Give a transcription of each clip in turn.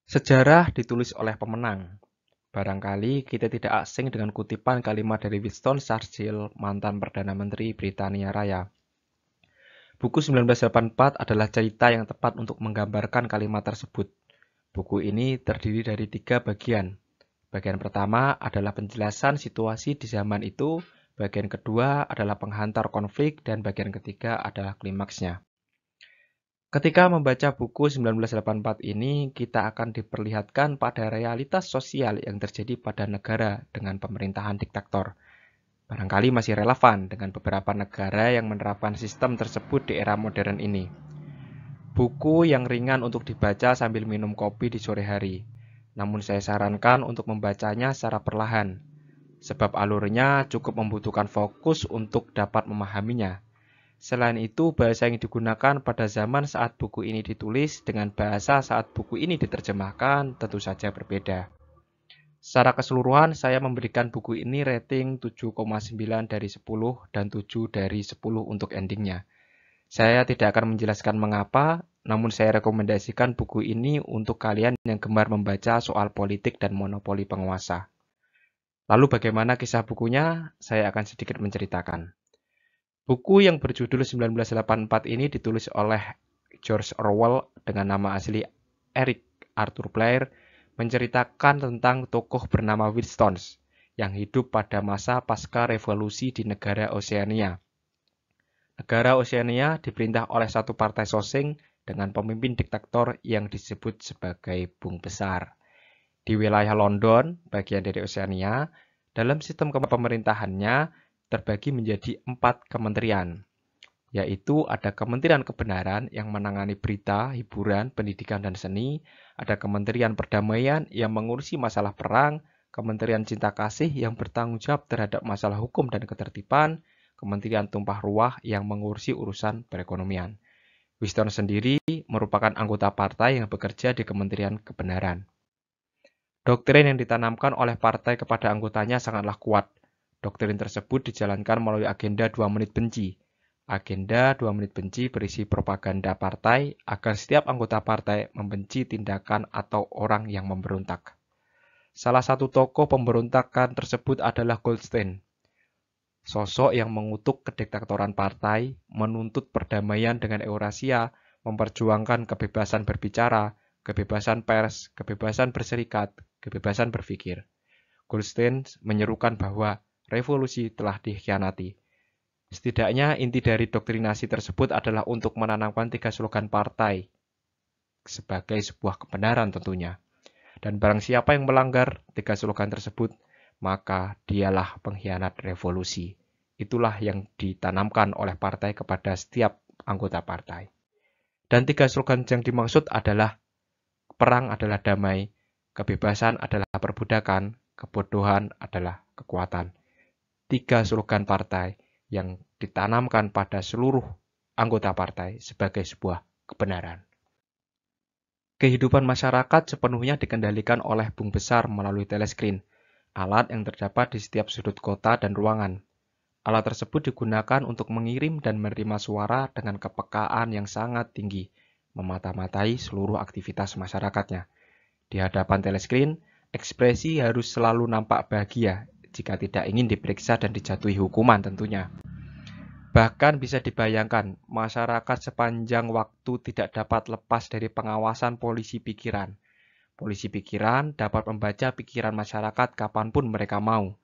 Sejarah ditulis oleh pemenang. Barangkali kita tidak asing dengan kutipan kalimat dari Winston Churchill, mantan Perdana Menteri Britania Raya. Buku 1984 adalah cerita yang tepat untuk menggambarkan kalimat tersebut. Buku ini terdiri dari 3 bagian. Bagian pertama adalah penjelasan situasi di zaman itu, bagian kedua adalah penghantar konflik, dan bagian ketiga adalah klimaksnya. Ketika membaca buku 1984 ini, kita akan diperlihatkan pada realitas sosial yang terjadi pada negara dengan pemerintahan diktator. Barangkali masih relevan dengan beberapa negara yang menerapkan sistem tersebut di era modern ini. Buku yang ringan untuk dibaca sambil minum kopi di sore hari. Namun saya sarankan untuk membacanya secara perlahan, sebab alurnya cukup membutuhkan fokus untuk dapat memahaminya. Selain itu, bahasa yang digunakan pada zaman saat buku ini ditulis dengan bahasa saat buku ini diterjemahkan tentu saja berbeda. Secara keseluruhan, saya memberikan buku ini rating 7,9 dari 10 dan 7 dari 10 untuk endingnya. Saya tidak akan menjelaskan mengapa, namun saya rekomendasikan buku ini untuk kalian yang gemar membaca soal politik dan monopoli penguasa. Lalu bagaimana kisah bukunya? Saya akan sedikit menceritakan. Buku yang berjudul 1984 ini ditulis oleh George Orwell dengan nama asli Eric Arthur Blair, menceritakan tentang tokoh bernama Winston yang hidup pada masa pasca revolusi di negara Oseania. Negara Oseania diperintah oleh satu partai Sosing dengan pemimpin diktator yang disebut sebagai Bung Besar. Di wilayah London, bagian dari Oseania, dalam sistem pemerintahannya terbagi menjadi 4 kementerian, yaitu ada Kementerian Kebenaran yang menangani berita, hiburan, pendidikan, dan seni, ada Kementerian Perdamaian yang mengurusi masalah perang, Kementerian Cinta Kasih yang bertanggung jawab terhadap masalah hukum dan ketertiban, Kementerian Tumpah Ruah yang mengurusi urusan perekonomian. Winston sendiri merupakan anggota partai yang bekerja di Kementerian Kebenaran. Doktrin yang ditanamkan oleh partai kepada anggotanya sangatlah kuat. Doktrin tersebut dijalankan melalui agenda 2 menit benci. Agenda 2 menit benci berisi propaganda partai agar setiap anggota partai membenci tindakan atau orang yang memberontak. Salah satu tokoh pemberontakan tersebut adalah Goldstein, sosok yang mengutuk kediktatoran partai, menuntut perdamaian dengan Eurasia, memperjuangkan kebebasan berbicara, kebebasan pers, kebebasan berserikat, kebebasan berpikir. Goldstein menyerukan bahwa revolusi telah dikhianati. Setidaknya inti dari doktrinasi tersebut adalah untuk menanamkan 3 slogan partai sebagai sebuah kebenaran tentunya. Dan barang siapa yang melanggar 3 slogan tersebut, maka dialah pengkhianat revolusi. Itulah yang ditanamkan oleh partai kepada setiap anggota partai. Dan 3 slogan yang dimaksud adalah perang adalah damai, kebebasan adalah perbudakan, kebodohan adalah kekuatan. 3 slogan partai yang ditanamkan pada seluruh anggota partai sebagai sebuah kebenaran. Kehidupan masyarakat sepenuhnya dikendalikan oleh Bung Besar melalui telescreen, alat yang terdapat di setiap sudut kota dan ruangan. Alat tersebut digunakan untuk mengirim dan menerima suara dengan kepekaan yang sangat tinggi, memata-matai seluruh aktivitas masyarakatnya. Di hadapan telescreen, ekspresi harus selalu nampak bahagia jika tidak ingin diperiksa dan dijatuhi hukuman tentunya. Bahkan bisa dibayangkan, masyarakat sepanjang waktu tidak dapat lepas dari pengawasan polisi pikiran. Polisi pikiran dapat membaca pikiran masyarakat kapanpun mereka mau.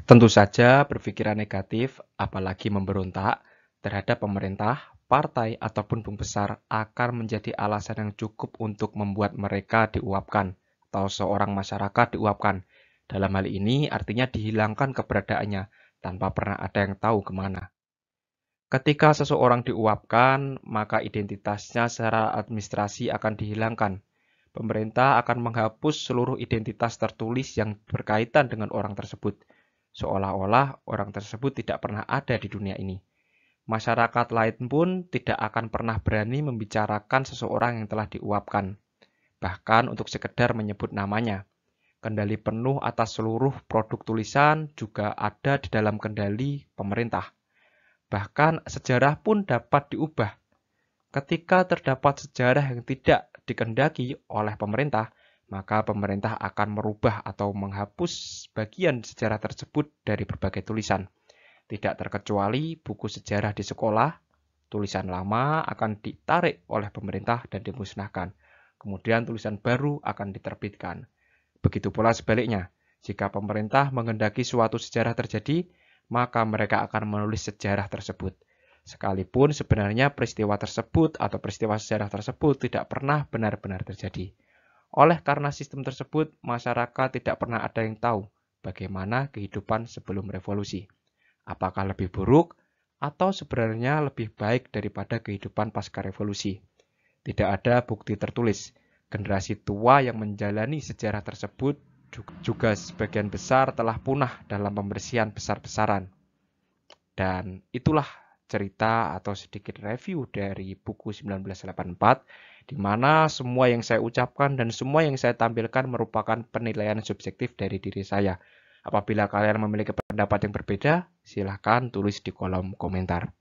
Tentu saja berpikiran negatif, apalagi memberontak, terhadap pemerintah, partai, ataupun Bung Besar akan menjadi alasan yang cukup untuk membuat mereka diuapkan, atau seorang masyarakat diuapkan. Dalam hal ini artinya dihilangkan keberadaannya, tanpa pernah ada yang tahu kemana. Ketika seseorang diuapkan, maka identitasnya secara administrasi akan dihilangkan. Pemerintah akan menghapus seluruh identitas tertulis yang berkaitan dengan orang tersebut, seolah-olah orang tersebut tidak pernah ada di dunia ini. Masyarakat lain pun tidak akan pernah berani membicarakan seseorang yang telah diuapkan, bahkan untuk sekedar menyebut namanya. Kendali penuh atas seluruh produk tulisan juga ada di dalam kendali pemerintah. Bahkan sejarah pun dapat diubah. Ketika terdapat sejarah yang tidak dikehendaki oleh pemerintah, maka pemerintah akan merubah atau menghapus bagian sejarah tersebut dari berbagai tulisan. Tidak terkecuali buku sejarah di sekolah, tulisan lama akan ditarik oleh pemerintah dan dimusnahkan. Kemudian tulisan baru akan diterbitkan. Begitu pula sebaliknya, jika pemerintah menghendaki suatu sejarah terjadi, maka mereka akan menulis sejarah tersebut. Sekalipun sebenarnya peristiwa tersebut atau peristiwa sejarah tersebut tidak pernah benar-benar terjadi. Oleh karena sistem tersebut, masyarakat tidak pernah ada yang tahu bagaimana kehidupan sebelum revolusi. Apakah lebih buruk atau sebenarnya lebih baik daripada kehidupan pasca revolusi? Tidak ada bukti tertulis. Generasi tua yang menjalani sejarah tersebut juga sebagian besar telah punah dalam pembersihan besar-besaran. Dan itulah cerita atau sedikit review dari buku 1984, di mana semua yang saya ucapkan dan semua yang saya tampilkan merupakan penilaian subjektif dari diri saya. Apabila kalian memiliki pendapat yang berbeda, silahkan tulis di kolom komentar.